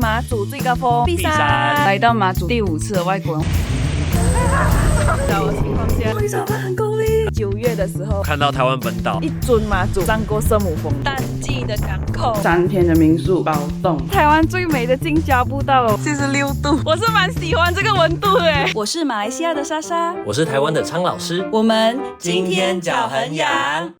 马祖最高峰碧山，来到马祖第5次的外国人。在我情况下，为什么很够力？9月的时候看到台湾本岛，一尊马祖上过圣母峰，淡季的港口，3天的民宿包栋，台湾最美的近郊步道46度，我是蛮喜欢这个温度的。我是马来西亚的莎莎，我是台湾的昌老师。我们今天脚很痒，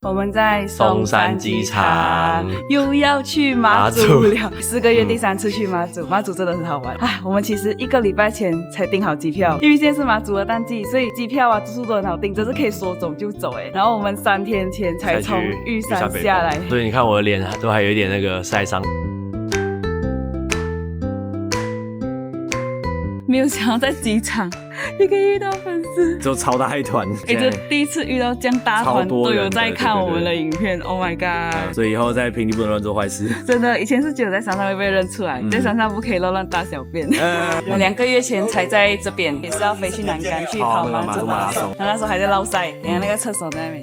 我们在松山机场又要去马祖了，4个月第3次去马祖，马祖真的很好玩。我们其实1个礼拜前才订好机票，因为现在是马祖的淡季，所以机票啊住宿都很好订，真是可以说走就走然后我们3天前才从玉山下来，所以你看我的脸都还有一点那个晒伤。没有想到在机场也可以遇到粉丝，就超大一团，这第一次遇到这样大团都有在看我们的影片。Oh my god！ 所以以后在平地不能乱做坏事。真的，以前是觉得在山上会被认出来，在山上不可以乱大小便。我2个月前才在这边，也是要飞去南竿去跑马祖马拉松，那时候还在落晒，等下那个厕所在那边。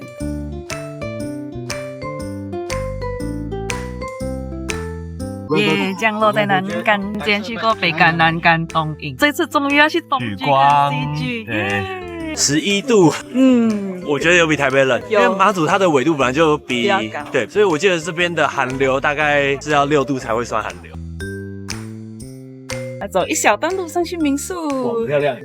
降落在南竿，之前去过北竿、南竿、东引，这次终于要去东莒看戏剧。11度，我觉得有比台北冷，因为马祖它的纬度本来就比较高，对，所以我记得这边的寒流大概是要6度才会算寒流。走一小段路上去民宿，哇，漂亮。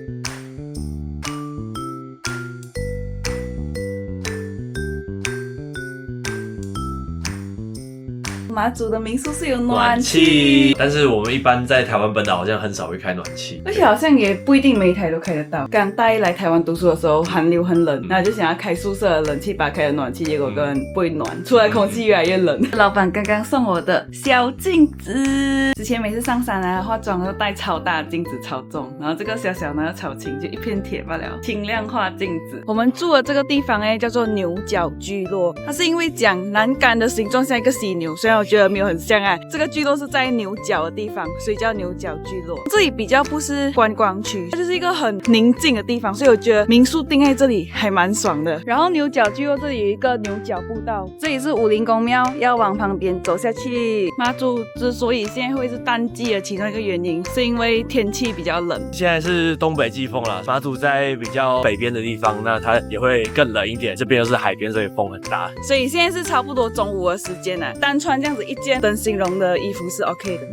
马祖的民宿是有暖气，但是我们一般在台湾本岛好像很少会开暖气，而且好像也不一定每一台都开得到。刚大一来台湾读书的时候，寒流很冷，然后就想要开宿舍的冷气，把开了暖气，结果根本不会暖，出来空气越来越冷。老板刚刚送我的小镜子，之前每次上山啊化妆都带超大的镜子，超重，然后这个小小的超轻，就一片铁罢了，轻量化镜子。我们住的这个地方叫做牛角聚落，它是因为讲南竿的形状像一个犀牛，虽然我觉得没有很像这个聚落是在牛角的地方，所以叫牛角聚落。这里比较不是观光区，它就是一个很宁静的地方，所以我觉得民宿定在这里还蛮爽的。然后牛角聚落这里有一个牛角步道，这里是武陵公庙，要往旁边走下去。马祖之所以现在会是淡季的其中一个原因，是因为天气比较冷。现在是东北季风啦，马祖在比较北边的地方，那它也会更冷一点。这边又是海边，所以风很大。所以现在是差不多中午的时间单穿这样子一件灯芯绒的衣服是 OK 的。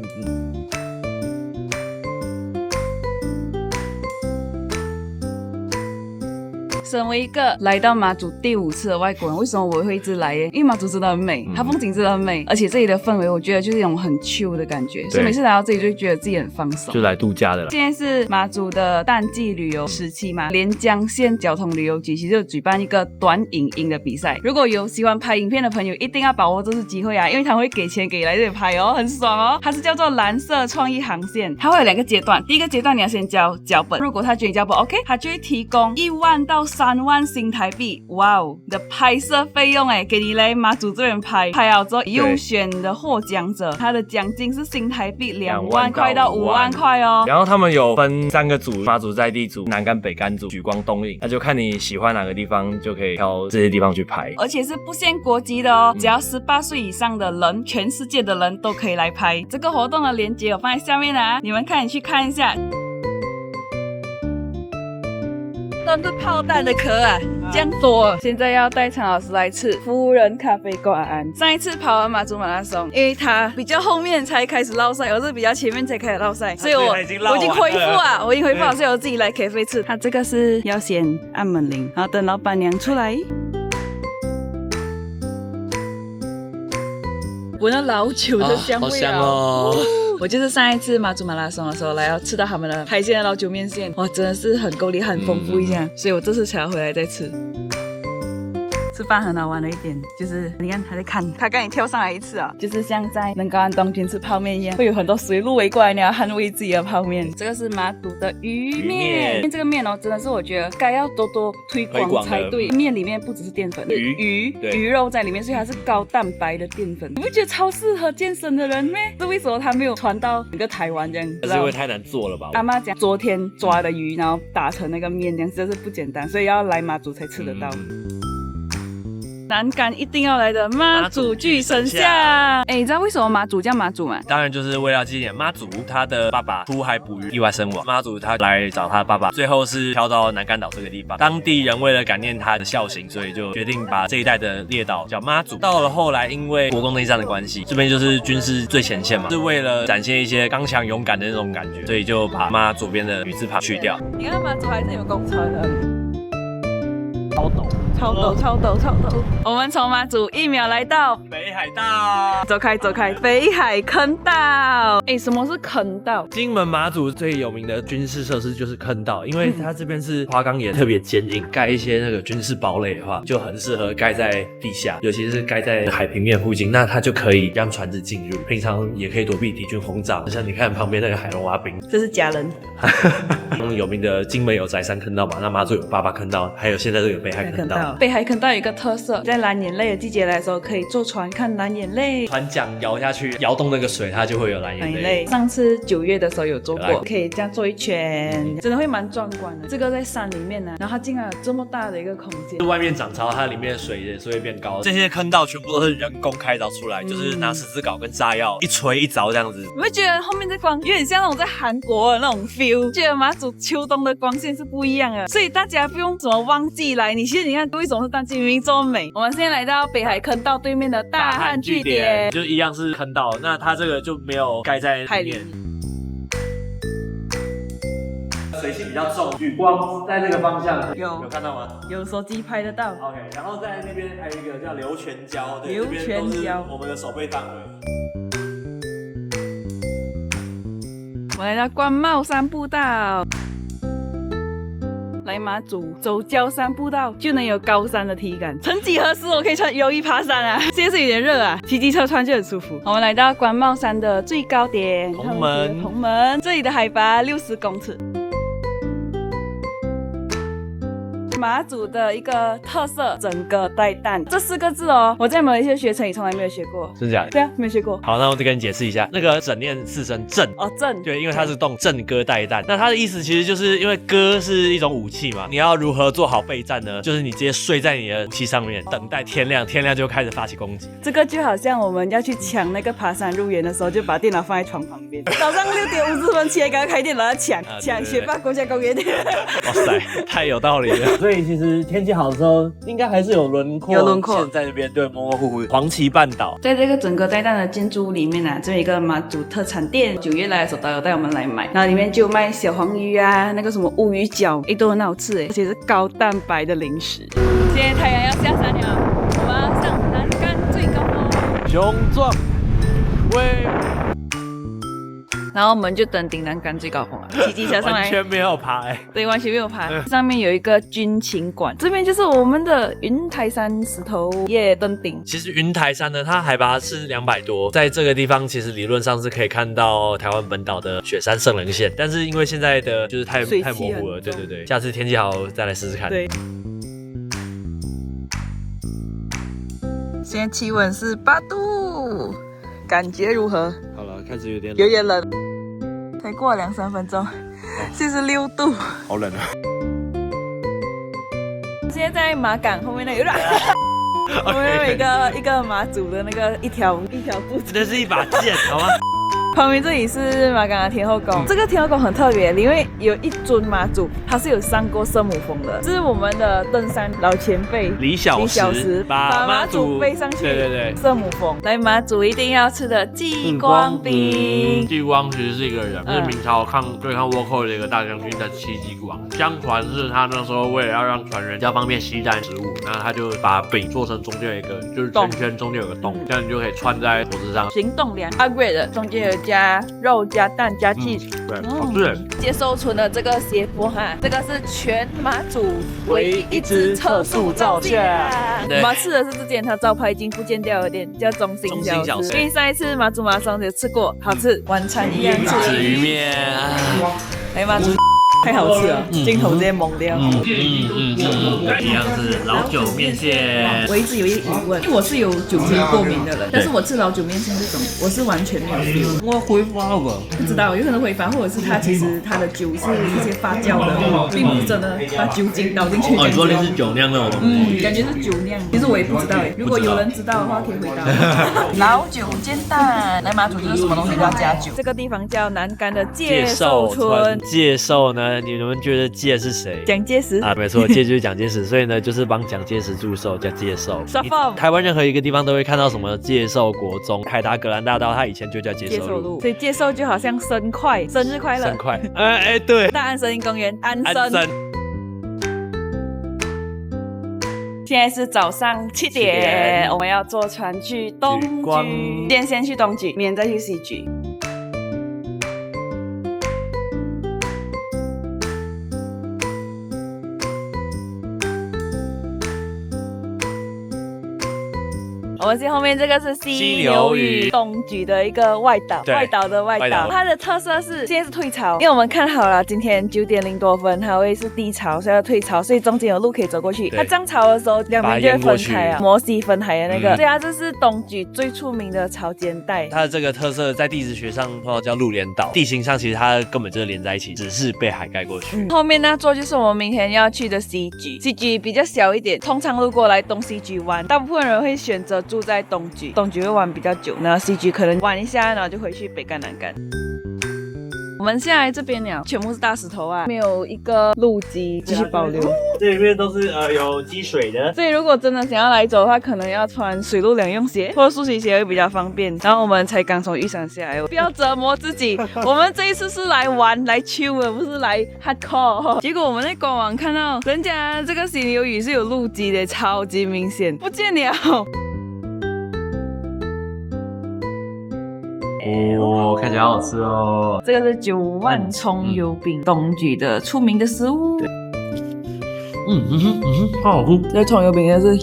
身为一个来到马祖第5次的外国人，为什么我会一直来因为马祖真的很美，它风景真的很美，而且这里的氛围我觉得就是一种很 chill 的感觉，所以每次来到这里就觉得自己很放松，就来度假的了。现在是马祖的淡季旅游时期嘛，连江县交通旅游局其实有举办一个短影音的比赛，如果有喜欢拍影片的朋友一定要把握这次机会因为他会给钱给来这里拍很爽它是叫做蓝色创意航线，它会有2个阶段，第一个阶段你要先交脚本，如果他觉得你脚本 OK， 他就会提供1万到3万新台币，哇哦的拍摄费用给你来马祖这边拍好之后，优选的获奖者他的奖金是新台币2万块到5万块然后他们有分3个组，马祖在地组、南竿北竿组、莒光东引，那就看你喜欢哪个地方就可以挑这些地方去拍，而且是不限国籍的只要18岁以上的人，全世界的人都可以来拍。这个活动的链接我放在下面你们看，你去看一下。都是炮弹的壳这样多。现在要带常老师来吃夫人咖啡馆。上一次跑完马祖马拉松，因为他比较后面才开始落晒，我是比较前面才开始落晒，所以我已经恢复了，所以我自己来咖啡吃。他这个是要先按门铃，然后等老板娘出来。闻到老酒的香味好香哦。我就是上一次马祖马拉松的时候来要吃到他们的海鲜的老酒面线，哇，真的是很够力，很丰富一下，所以我这次才要回来再吃。吃饭很好玩的一点就是你看他在看，他刚才跳上来一次就是像在能高安冬天吃泡面一样，会有很多水路围过来，你要捍卫自己的泡面。这个是马祖的鱼面，这个面真的是我觉得该要多多推广才对。面里面不只是淀粉，鱼肉在里面，所以它是高蛋白的淀粉。你不觉得超适合健身的人吗？是为什么它没有传到整个台湾这样？是因为太难做了吧？阿妈讲昨天抓的鱼，然后打成那个面，这样真是不简单，所以要来马祖才吃得到。南竿一定要来的妈祖巨神像。哎，你知道为什么妈祖叫妈祖吗？当然就是为了纪念妈祖他的爸爸出海捕鱼意外身亡，妈祖他来找他爸爸，最后是飘到南竿岛这个地方。当地人为了感念他的孝行，所以就决定把这一带的列岛叫妈祖。到了后来，因为国共内战的关系，这边就是军事最前线嘛，是为了展现一些刚强勇敢的那种感觉，所以就把妈左边的女字旁去掉。你看妈祖还是有公车的，超陡。超陡，超陡，超陡！我们从妈祖1秒来到北海道，走开，走开！北海坑道。哎，什么是坑道？金门马祖最有名的军事设施就是坑道，因为它这边是花岗岩特别坚硬，盖一些那个军事堡垒的话，就很适合盖在地下，尤其是盖在海平面附近，那它就可以让船只进入，平常也可以躲避敌军轰炸。像你看旁边那个海龙蛙兵，这是假人。有名的金门有宰山坑道嘛，那马祖有88坑道，还有现在这个北海坑道。北海坑道有一个特色，在蓝眼泪的季节来的时候，可以坐船看蓝眼泪。船桨摇下去，摇动那个水，它就会有蓝眼泪。上次9月的时候有坐过，可以这样坐一圈，真的会蛮壮观的。这个在山里面呢，然后它竟然有这么大的一个空间。外面涨潮，它里面的水也是会变高。这些坑道全部都是人工开凿出来，就是拿十字镐跟炸药一锤一凿这样子。你会觉得后面的光有点像那种在韩国的那种 feel， 觉得马祖秋冬的光线是不一样的，所以大家不用什么忘记来。你其实你看为什么是淡季明明这么美？我们现在来到北海坑道对面的大汉据点，就一样是坑道，那它这个就没有盖在海里面。水汽比较重，雨光在这个方向有看到吗？有手机拍得到。OK， 然后在那边还有一个叫流泉礁，对，流泉礁我们的守备范围。我来到关帽山步道。来马祖走郊山步道就能有高山的体感，曾几何时我可以穿羽绒衣爬山啊，现在是有点热啊，骑机车穿就很舒服。我们来到关帽山的最高点红门，红门这里的海拔60公尺。马祖的一个特色，整个带蛋这4个字哦，我在马来西亚学成语从来没有学过。真假的？对啊，没学过。好，那我再跟你解释一下，那个整念4声震哦，震，对，因为它是动震戈带弹。那它的意思其实就是因为戈是一种武器嘛，你要如何做好备战呢？就是你直接睡在你的武器上面，等待天亮，天亮就开始发起攻击。这个就好像我们要去抢那个爬山入园的时候，就把电脑放在床旁边，早上6点50分起来，刚刚开电脑要抢学霸国家公园。哇塞，太有道理了。所以其实天气好的时候，应该还是有轮廓，有轮廓。现在这边对模模糊糊。黄岐半岛，在这个整个带蛋的建筑物里面啊，这有一个马祖特产店，9月来的时候导游带我们来买，然后里面就卖小黄鱼啊，那个什么乌鱼饺，都很好吃哎，而且是高蛋白的零食。现在太阳要下山了，我们要上南竿最高峰，雄壮威。然后我们就登顶南竿最高峰了，骑机车上来，完全没有爬对，完全没有爬。上面有一个军情馆，这边就是我们的云台山石头耶登顶。其实云台山呢，它海拔是200多，在这个地方其实理论上是可以看到台湾本岛的雪山圣人线，但是因为现在的就是太模糊了，对对对，下次天气好再来试试看。对。现在气温是8度，感觉如何？好了，开始有点冷，才过了2-3分钟，现在是6度，好冷啊！现在在马港后面那个，后面有一个马祖的那个一条布子，这是一把剑，好吗？旁边这里是马港的天后宫，这个天后宫很特别，因为有一尊妈祖，他是有上过圣母峰的，这是我们的登山老前辈李小石把妈祖背上去，对圣母峰。来马祖一定要吃的济光饼，济光其实是一个人，是明朝对抗倭寇的一个大将军的戚继光，相传是他那时候为了要让船员比较方便携带食物，那他就把饼做成中间有一个就是圈圈，中间有个洞，这样你就可以穿在脖子上，行动粮 upgrade 的，中间有加肉加蛋加cheese，对，好吃。接收存的这个斜坡哈，这个是全马祖唯一一只测速照相。我们吃的是这间，它招牌已经不见掉了店，叫中心小吃。因为上一次马祖马拉松有吃过，好吃。晚餐一样吃鱼面，来马祖。太好吃了，镜头直接懵掉。一样是老酒面线。我一直有一个疑问，我是有酒精过敏的人，但是我吃老酒面线这种，我是完全没有 feel。我挥发吧？不知道，有可能挥发，或者是它其实它的酒是一些发酵的，并不是真的把酒精倒进去。哦，你说那是酒酿那种东西？感觉是酒酿，其实我也不知道哎。如果有人知道的话，可以回答我。老酒煎蛋，来马祖就是什么东西都要加酒。这个地方叫南竿的介寿村。介寿呢？你们觉得介是谁？蒋介石啊，没错，介就是蒋介石，所以呢就是帮蒋介石祝寿，叫介寿。台湾任何一个地方都会看到什么介寿国中、凯达格兰大道，它以前就叫介寿路。所以介寿就好像生快，生日快乐。生快，对。大安森林公园，安生。现在是早上7点，我们要坐船去东莒。先去东莒，明天再去西莒。我们后面这个是犀牛屿，东莒的一个外岛，外岛的外岛。它的特色是现在是退潮，因为我们看好了，今天9点0多分它会是低潮，所以要退潮，所以中间有路可以走过去。它涨潮的时候，两边就会分开啊，摩西分海的那个。对啊，这是东莒最出名的潮间带。它的这个特色在地质学上叫陆连岛，地形上其实它根本就是连在一起，只是被海盖过去。后面那座就是我们明天要去的西莒，西莒比较小一点。通常如果来东西莒玩，大部分人会选择住在东莒，东莒会玩比较久，然后西莒可能玩一下，然后就回去北竿南竿。我们现在这边了，全部是大石头啊，没有一个路基继续保留。这里面都是有积水的，所以如果真的想要来走的话，可能要穿水陆两用鞋或者速洗鞋会比较方便。然后我们才刚从玉山下来，不要折磨自己。我们这一次是来玩来 chill 的，不是来 hardcore。结果我们在官网看到人家这个犀牛屿是有路基的，超级明显，不见了。哦，看起来好好吃哦。这个是9万葱油饼，东莒的出名的食物。好好吃。这葱油饼也是，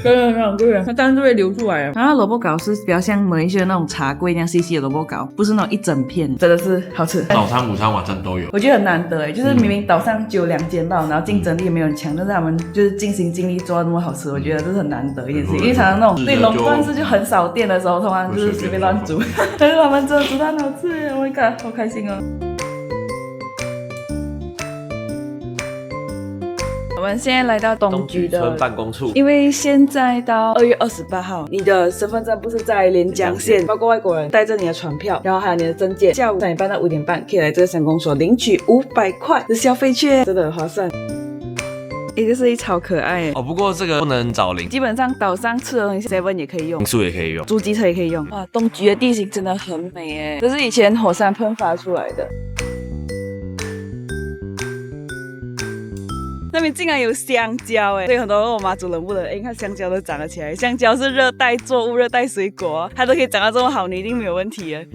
非常对，它当然就会流出来了。然后萝卜糕是比较像马来西亚那种茶柜那样细细的萝卜糕，不是那种一整片，真的是好吃。早餐、午餐、晚餐都有。我觉得很难得就是明明岛上只有2间吧，然后竞争力也没有很强，但是他们就是尽心尽力做到那么好吃，我觉得这是很难得一件事情。因为常常那种对垄断式就很少店的时候，通常就是随便乱煮，但是他们真的煮得很好吃，Oh my god，好开心哦。我们现在来到东莒的办公处，因为现在到2月28号，你的身份证不是在连江县，包括外国人带着你的船票，然后还有你的证件，下午3点半到5点半可以来这个乡公所领取500块的消费券，真的很划算。一个是超可爱哦，不过这个不能找零，基本上岛上吃的东西 7 也可以用，民宿也可以用，租机车也可以用。哇，东莒的地形真的很美耶，这是以前火山喷发出来的。那边竟然有香蕉哎，所以很多我妈祖人不能，你看香蕉都长了起来，香蕉是热带作物、热带水果，它都可以长得这么好，你一定没有问题耶。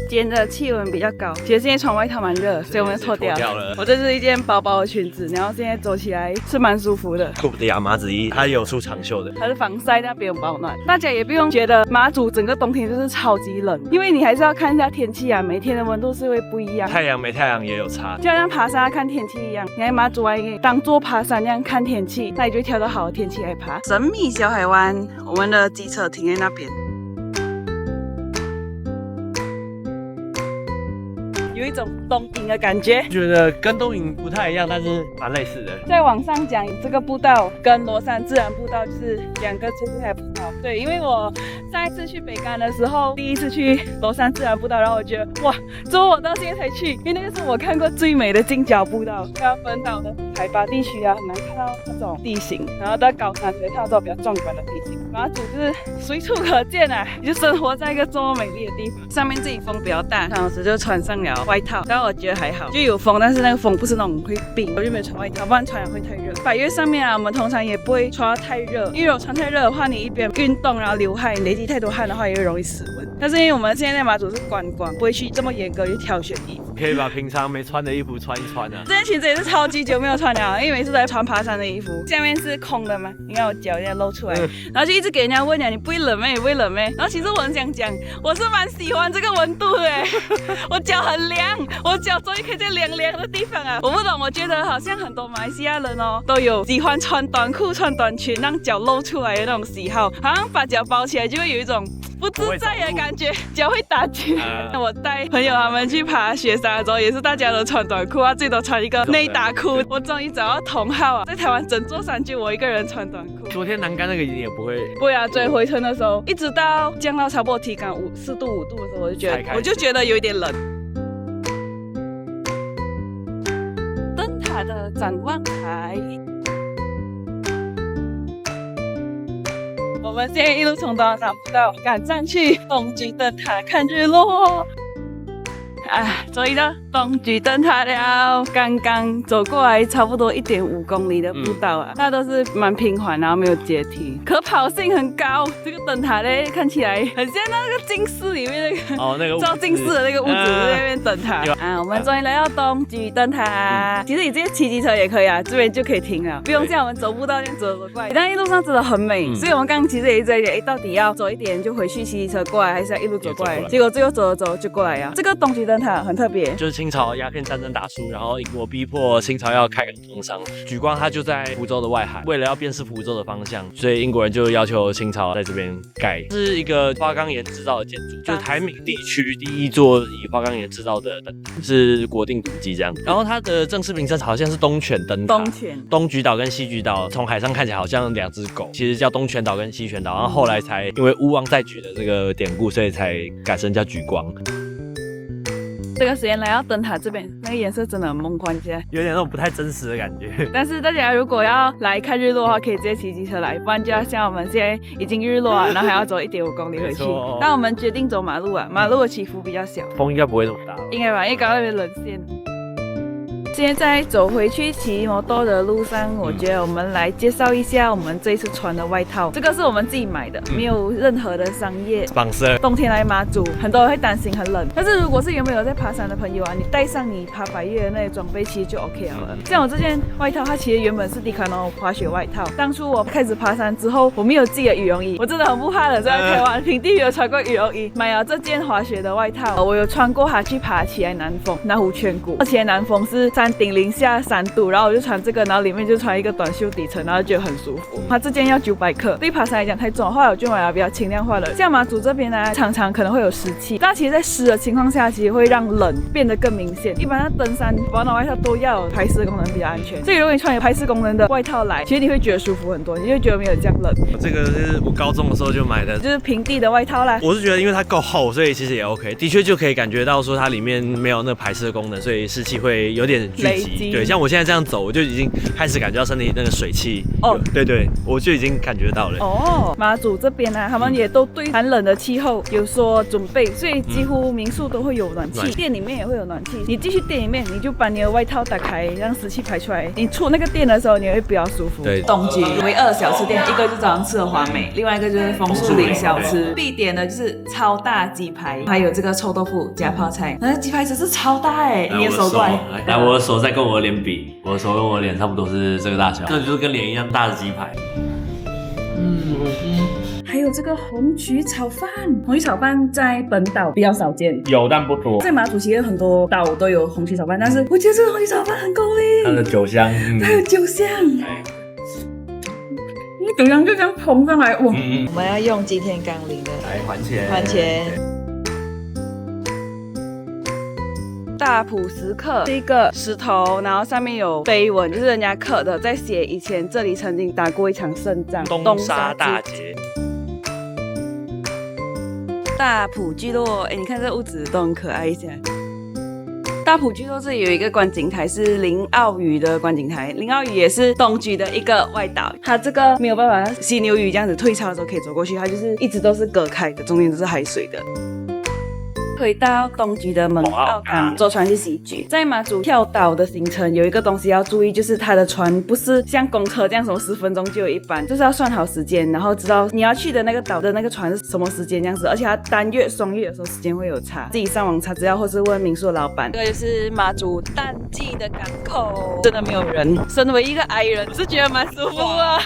今天的气温比较高，其实现在穿外套蛮热，所以我们脱掉了。我这是一件薄薄的裙子，然后现在走起来是蛮舒服的。我的亚麻子衣，它有出长袖的，它是防晒，但不用保暖。大家也不用觉得马祖整个冬天就是超级冷，因为你还是要看一下天气啊，每天的温度是会不一样，太阳没太阳也有差，就好像爬山看天气一样。你在马祖还可以当做爬山那样看天气，那你就挑到好的天气来爬。神秘小海湾，我们的机车停在那边。有一种东引的感觉，觉得跟东引不太一样，但是蛮类似的。在网上讲这个步道跟罗山自然步道就是2个最厉害步道。对，因为我上一次去北竿的时候，第一次去罗山自然步道，然后我觉得哇，怎么我到现在才去？因为那个是我看过最美的近郊步道。像本岛的海拔地区啊，很难看到那种地形，然后到高山才看到这种比较壮观的地形。马祖就是随处可见啊，你就生活在一个这么美丽的地方。上面这里风比较大，当时就穿上了外套，但我觉得还好，就有风，但是那个风不是那种会冰，我就没有穿外套，不然穿了会太热。百岳上面啊，我们通常也不会穿到太热，因为如果穿太热的话，你一边运动然后流汗，累积太多汗的话，也会容易失温。但是因为我们现在在马祖是观光，不会去这么严格去挑选衣服。可以把平常没穿的衣服穿一穿啊。这件裙子也是超级久没有穿了，因为每次都在穿爬山的衣服，下面是空的嘛，你看我脚现在露出来，然后就一直给人家问你不会冷咩？你不会冷咩？然后其实我很想讲，我是蛮喜欢这个温度的，我脚很凉，我脚终于可以在凉凉的地方啊。我不懂，我觉得好像很多马来西亚人哦都有喜欢穿短裤、穿短裙让脚露出来的那种喜好，好像把脚包起来就会有一种不自在的感觉，脚会打结。我带朋友他们去爬雪山的时候，也是大家都穿短裤啊，最多穿一个内打裤。我终于找到同好啊，在台湾整座山就我一个人穿短裤。昨天南竿那个也不会，不会啊，最回程的时候，一直到降到差不多体感4度5度的时候，我就觉得有一点冷。灯塔的展望台。我们现在一路从东南步道赶上去东莒灯塔看日落。终于到东莒灯塔了，刚刚走过来差不多1.5公里的步道啊，它都是蛮平缓，然后没有阶梯，可跑性很高。这个灯塔呢，看起来很像那个近视里面那个照近视的那个屋子在那边灯塔我们终于来到东莒灯塔。其实你直接骑机车也可以啊，这边就可以停了，不用像我们走步道这样走过来。但一路上真的很美，所以我们刚刚其实也一直在讲，到底要走一点就回去骑机车过来，还是要一路走过来？结果最后走着走就过来了。这个东莒灯塔很特别，就是清朝鸦片战争打输，然后英国逼迫清朝要开港通商，莒光它就在福州的外海，为了要辨识福州的方向，所以英国人就要求清朝在这边盖，是一个花岗岩制造的建筑，就是台闽地区第一座以花岗岩制造的灯塔，是国定古迹这样。然后它的正式名称好像是东泉灯塔，东莒岛跟西莒岛从海上看起来好像2只狗，其实叫东泉岛跟西泉岛，然后后来才因为巫王在莒的这个典故，所以才改成叫莒光。这个时间来到灯塔这边，那个颜色真的很梦幻起来，有点那种不太真实的感觉。但是大家如果要来看日落的话，可以直接骑机车来，不然就要像我们现在已经日落了，然后还要走1.5公里回去。但我们决定走马路啊，马路的起伏比较小，风应该不会那么大，应该吧？因为刚刚那边冷线。现在走回去骑摩托的路上，我觉得我们来介绍一下我们这一次穿的外套。这个是我们自己买的，没有任何的商业sponsor。冬天来马祖，很多人会担心很冷，但是如果是原本有在爬山的朋友啊，你带上你爬百岳的那些装备，其实就 OK 了。像我这件外套，它其实原本是迪卡侬滑雪外套。当初我开始爬山之后，我没有自己的羽绒衣，我真的很不怕冷，在台湾平地没有穿过羽绒衣，买了这件滑雪的外套，我有穿过它去爬奇莱南峰、那湖圈谷。奇莱南峰是山顶零下3度，然后我就穿这个，然后里面就穿一个短袖底层，然后觉得很舒服。它这件要900克，对爬山来讲太重，后来我就买了比较轻量化的。像马祖这边呢，常常可能会有湿气，但其实在湿的情况下，其实会让冷变得更明显。一般上登山保暖外套都要有排湿功能比较安全，所以如果你穿有排湿功能的外套来，其实你会觉得舒服很多，你就觉得没有这样冷。这个是我高中的时候就买的，就是平地的外套啦。我是觉得因为它够厚，所以其实也 OK， 的确就可以感觉到说它里面没有那排湿的功能，所以湿气会有点聚集。对，像我现在这样走，我就已经开始感觉到身体那个水汽。对，我就已经感觉到了。马祖这边呢，他们也都对寒冷的气候有所准备，所以几乎民宿都会有暖气，店里面也会有暖气。你进去店里面，你就把你的外套打开，让湿气排出来。你出那个店的时候，你会比较舒服。对，东莒唯2小吃店，一个就早上吃的华美，另外一个就是枫树林小吃。必点的就是超大鸡排，还有这个臭豆腐加泡菜。那鸡排真是超大哎，你的手过来。来，我的手再跟我的脸比，我的手跟我的脸差不多是这个大小，这就是跟脸一样大的鸡排。还有这个红曲炒饭，红曲炒饭在本岛比较少见，有但不多。在马祖其实很多岛都有红曲炒饭，但是我觉得这个红曲炒饭很够力，它的酒香，它有酒香，酒香就这样膨上来，哇！我们要用今天刚领的来还钱，还钱。大埔石刻是一个石头，然后上面有碑文，就是人家刻的，在写以前这里曾经打过一场胜仗，东沙大捷。大埔聚落，你看这屋子都很可爱一些。大埔聚落这里有一个观景台，是林澳屿的观景台。林澳屿也是东莒的一个外岛，它这个没有办法犀牛屿这样子退潮的时候可以走过去，它就是一直都是隔开的，中间都是海水的。回到东莒的蒙澳港，坐船去西莒。在马祖跳岛的行程有一个东西要注意，就是它的船不是像公车这样什么10分钟就有一班，就是要算好时间，然后知道你要去的那个岛的那个船是什么时间这样子，而且它单月双月有时候时间会有差，自己上网查资料或是问民宿的老板。这个就是马祖淡季的港口，真的没有人。身为一个 I 人，是觉得蛮舒服的。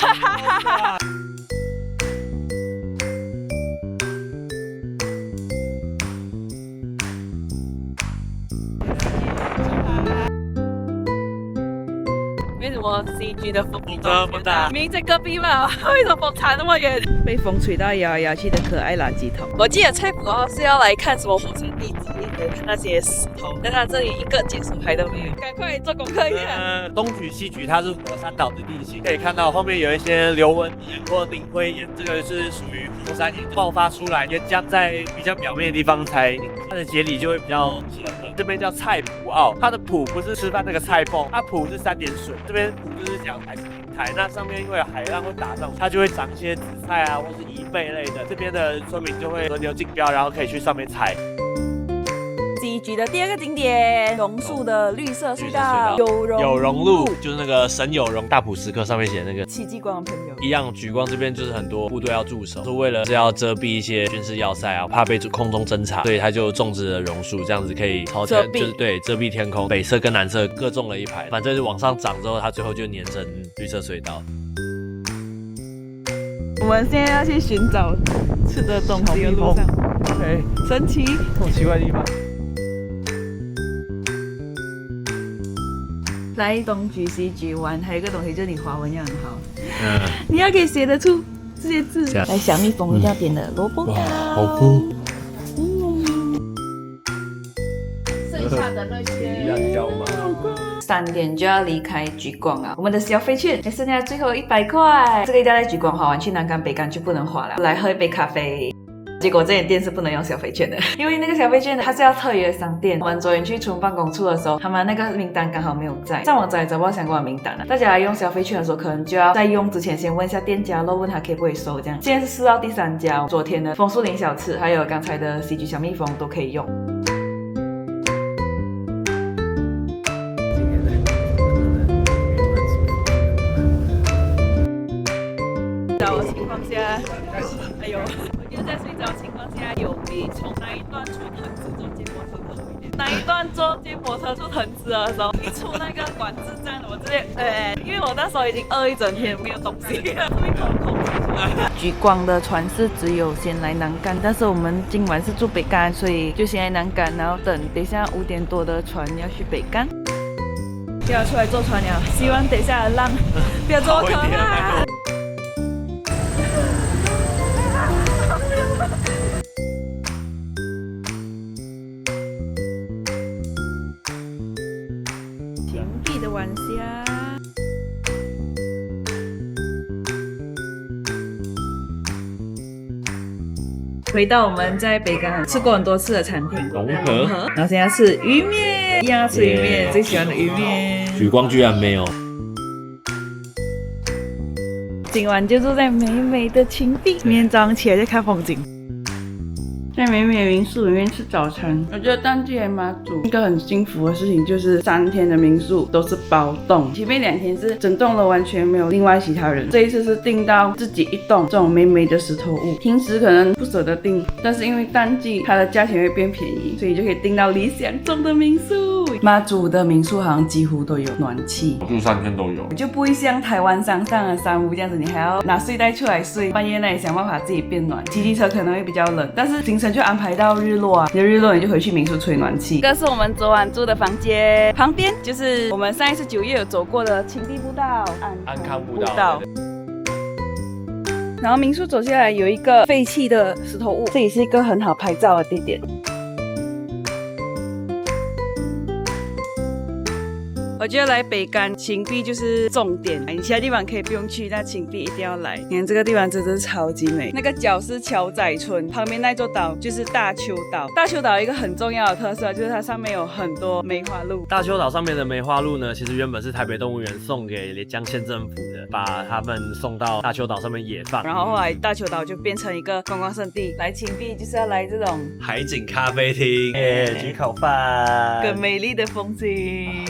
为什么 CG 的风这么大？明明在隔壁嘛，为什么风差那么远？被风吹到摇来摇去的可爱垃圾桶。我记得菜谱是要来看什么火山地质，看那些石头，但它这里一个解说牌都没有，赶快做功课一下。东莒西莒它是火山岛的地形，可以看到后面有一些流纹岩或磷灰岩，这个是属于火山岩爆发出来，岩浆在比较表面的地方才它的节理就会比较结合。这边叫菜埔澳，它的埔不是吃饭那个菜缝，它埔是3点水，这边埔就是讲海是平台，那上面因为有海浪会打上去，它就会长一些紫菜啊或是贻贝类的，这边的村民就会轮流竞标，然后可以去上面采。西莒的第二个景点，榕树的绿色隧道，有容路，就是那个沈有容大埔石刻上面写的那个戚继光的朋友。一样，莒光这边就是很多部队要驻守，是为了要遮蔽一些军事要塞啊，怕被空中侦察，所以他就种植了榕树，这样子可以朝天，就是对遮蔽天空。北侧跟南侧各种了一排，反正是往上涨之后，它最后就粘成绿色隧道。我们现在要去寻找吃的东西的路上，对，神奇，这种奇怪的地方。来东莒西莒玩，还有一个东西就是你华文要很好，你要可以写得出这些字。来，小蜜蜂一定要点的萝卜糕。剩下的那些3点就要离开莒光啊，我们的消费券还剩下最后100块，这个一定要在莒光花完，去南竿北竿就不能花了。来喝一杯咖啡。结果这间店是不能用消费券的，因为那个消费券它是要特约商店。我们昨天去出办公处的时候，他们那个名单刚好没有在，上网找也找不到相关的名单了。大家来用消费券的时候，可能就要在用之前先问一下店家咯，问他可以不可以收这样。现在是试到第3家，昨天的枫树林小吃，还有刚才的西莒小蜜蜂都可以用。的情况下，哎呦，我就在睡着的情况下，有比从那一段出藤子坐接驳车更好一点。那一段坐接驳车出藤子的时候，一出那个管制站，我直接因为我那时候已经饿一整天没有东西了，会空出来。莒光的船是只有先来南竿，但是我们今晚是住北竿，所以就先来南竿，然后等一下5点多的船要去北竿。不要出来坐船了，希望等一下的浪不要这么可怕。平地的晚霞。回到我们在北竿吃过很多次的餐厅融合，然后现在吃鱼面，一样要吃鱼面，最喜欢的鱼面。莒光居然没有。今晚就住在美美的青地，明天早上起来再看风景。在美美民宿里面吃早餐，我觉得淡季来马祖一个很幸福的事情就是3天的民宿都是包栋，前面2天是整栋楼完全没有另外其他人，这一次是订到自己一栋这种美美的石头屋，平时可能不舍得订，但是因为淡季它的价钱会变便宜，所以就可以订到理想中的民宿。马祖的民宿好像几乎都有暖气，住3天都有，就不会像台湾上的山屋这样子，你还要拿睡袋出来睡，半夜那里想办法自己变暖。骑机车可能会比较冷，但是行程就安排到日落啊，你的日落你就回去民宿吹暖气。这个是我们昨晚住的房间，旁边就是我们上一次9月有走过的青地步道、安康步道。然后民宿走下来有一个废弃的石头屋，这里是一个很好拍照的地点。我觉得来北竿芹壁就是重点，你其他地方可以不用去，但芹壁一定要来。你看这个地方真的是超级美，那个角是桥仔村，旁边那座岛就是大丘岛。大丘岛有一个很重要的特色就是它上面有很多梅花鹿。大丘岛上面的梅花鹿呢，其实原本是台北动物园送给连江县政府的，把它们送到大丘岛上面野放。然后后来大丘岛就变成一个观光胜地，来芹壁就是要来这种海景咖啡厅，焗烤饭，更美丽的风景。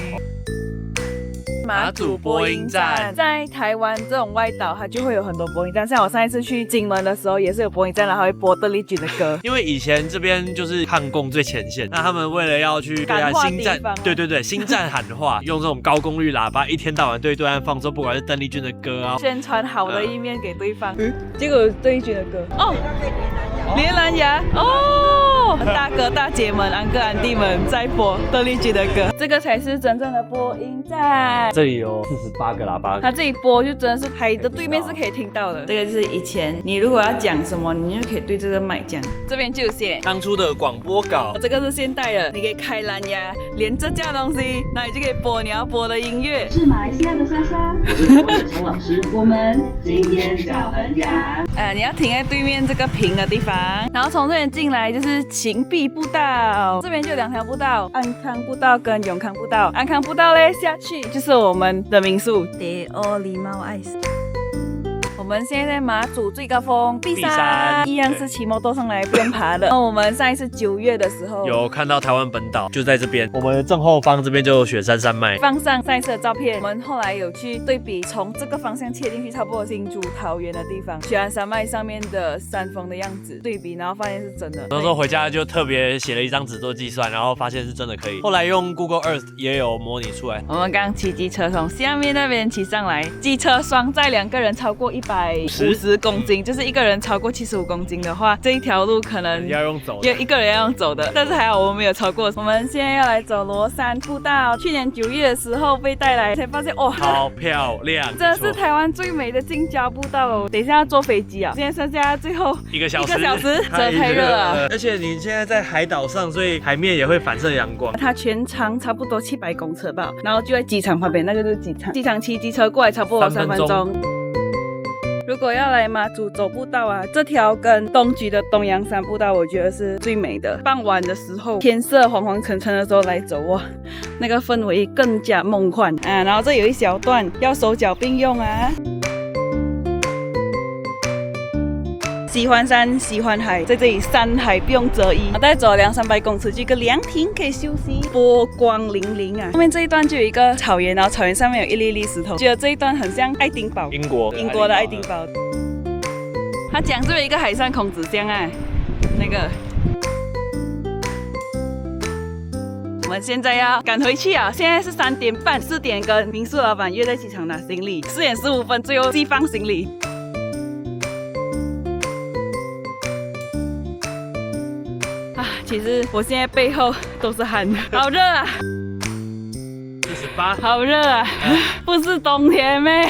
马祖播音站在台湾这种外岛，它就会有很多播音站。像我上一次去金门的时候，也是有播音站，然后会播邓丽君的歌。因为以前这边就是抗共最前线，那他们为了要去感化新站，对，新站喊话，用这种高功率喇叭，一天到晚对岸放出不管是邓丽君的歌啊，宣传好的一面给对方。结果邓丽君的歌哦，连蓝牙哦，大哥大姐们、安哥安弟们在播邓丽君的歌，这个才是真正的播音站。这里有48个喇叭，它这里播就真的是海的对面是可以听到的。这个就是以前你如果要讲什么，你就可以对这个麦讲。这边就有写当初的广播稿。这个是现代的，你可以开蓝牙，连这架东西，那你就可以播你要播的音乐。是马来西亚的莎莎，我是台湾的陈老师。我们今天小分享。你要停在对面这个平的地方，然后从这边进来就是芹壁步道，这边就有2条步道，安康步道跟永康步道。安康步道嘞下去就是我们的民宿迪奥礼貌爱斯。我们现在在马祖最高峰碧山，一样是骑摩托上来不用爬的。那我们上一次9月的时候有看到台湾本岛，就在这边。我们正后方这边就有雪山山脉，放上一次的照片。我们后来有去对比，从这个方向切进去，差不多新竹桃园的地方，雪山山脉上面的山峰的样子对比，然后发现是真的。那时候回家就特别写了一张纸做计算，然后发现是真的可以。后来用 Google Earth 也有模拟出来。我们刚骑机车从下面那边骑上来，机车双载2个人超过150公斤，就是一个人超过75公斤的话，这一条路可能要用走的，有一个人要用走的，但是还好我们没有超过。我们现在要来走罗山步道，去年9月的时候被带来，才发现哇，好漂亮，真的是台湾最美的近郊步道哦。等一下要坐飞机啊，现在剩下最后1个小时，真的太热了。而且你现在在海岛上，所以海面也会反射阳光。它全长差不多700公尺吧，然后就在机场旁边，那个就是机场。机场骑机车过来差不多3分钟。如果要来马祖走步道啊，这条跟东莒的东洋山步道，我觉得是最美的。傍晚的时候，天色黄黄沉沉的时候来走哇，那个氛围更加梦幻啊。然后这有一小段要手脚并用啊。喜欢山，喜欢海，在这里山海不用择一。再走200-300公尺，就一个凉亭可以休息，波光粼粼啊。后面这一段就有一个草原，然后草原上面有一粒粒石头，觉得这一段很像爱丁堡，英国的爱丁堡。他讲这边一个海上孔子像啊，那个。我们现在要赶回去啊！现在是3点半，4点跟民宿老板约在机场拿行李，4点15分最后寄放行李。其实我现在背后都是汗，好热啊！48，好热啊！不是冬天咩？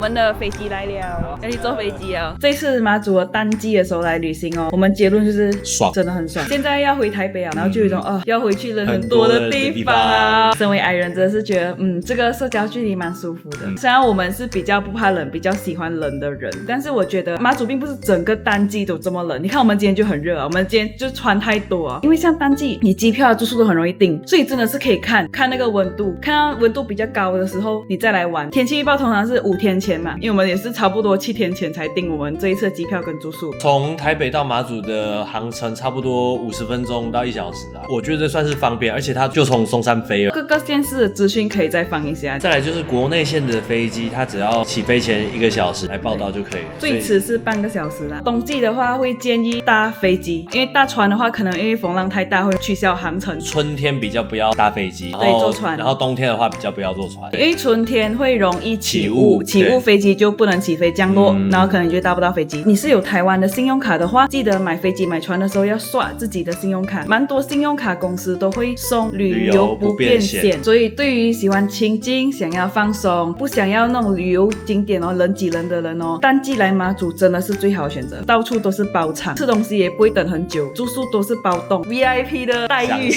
我们的飞机来了，要去坐飞机了。这次马祖的淡季的时候来旅行哦，我们结论就是爽，真的很爽。现在要回台北啊，然后就有一种要回去人很多的地方啊。身为矮人，真的是觉得这个社交距离蛮舒服的。虽然我们是比较不怕冷、比较喜欢冷的人，但是我觉得马祖并不是整个淡季都这么冷。你看我们今天就很热啊，我们今天就穿太多啊，因为像淡季，你机票、住宿都很容易订，所以真的是可以看那个温度，看到温度比较高的时候，你再来玩。天气预报通常是5天前嘛，因为我们也是差不多7天前才订我们这一次的机票跟住宿。从台北到马祖的航程差不多50分钟到1小时啊，我觉得算是方便，而且它就从松山飞了。各个县市的资讯可以再放一下。再来就是国内线的飞机，它只要起飞前1个小时来报到就可以了，最迟是半个小时啦。冬季的话会建议搭飞机，因为大船的话可能因为风浪太大会取消航程。春天比较不要搭飞机，对，坐船。然后冬天的话比较不要坐船，因为春天会容易起雾付飞机就不能起飞降落，然后可能你就搭不到飞机。你是有台湾的信用卡的话，记得买飞机买船的时候要刷自己的信用卡，蛮多信用卡公司都会送旅游不便险，所以对于喜欢清静、想要放松、不想要那种旅游景点人挤人的人淡季来马祖真的是最好的选择，到处都是包场，吃东西也不会等很久，住宿都是包栋 VIP 的待遇。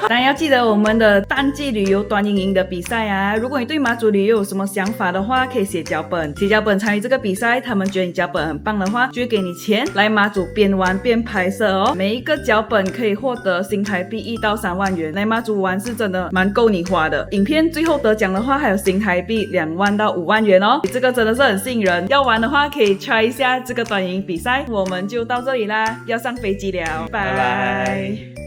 当然要记得我们的淡季旅游短影音的比赛啊，如果你对马祖旅游有什么想法的话，可以写脚本参与这个比赛，他们觉得你脚本很棒的话，就会给你钱来马祖边玩边拍摄每一个脚本可以获得新台币1到3万元，来马祖玩是真的蛮够你花的。影片最后得奖的话还有新台币2万到5万元这个真的是很吸引人，要玩的话可以 try 一下这个短影音比赛。我们就到这里啦，要上飞机了，拜拜。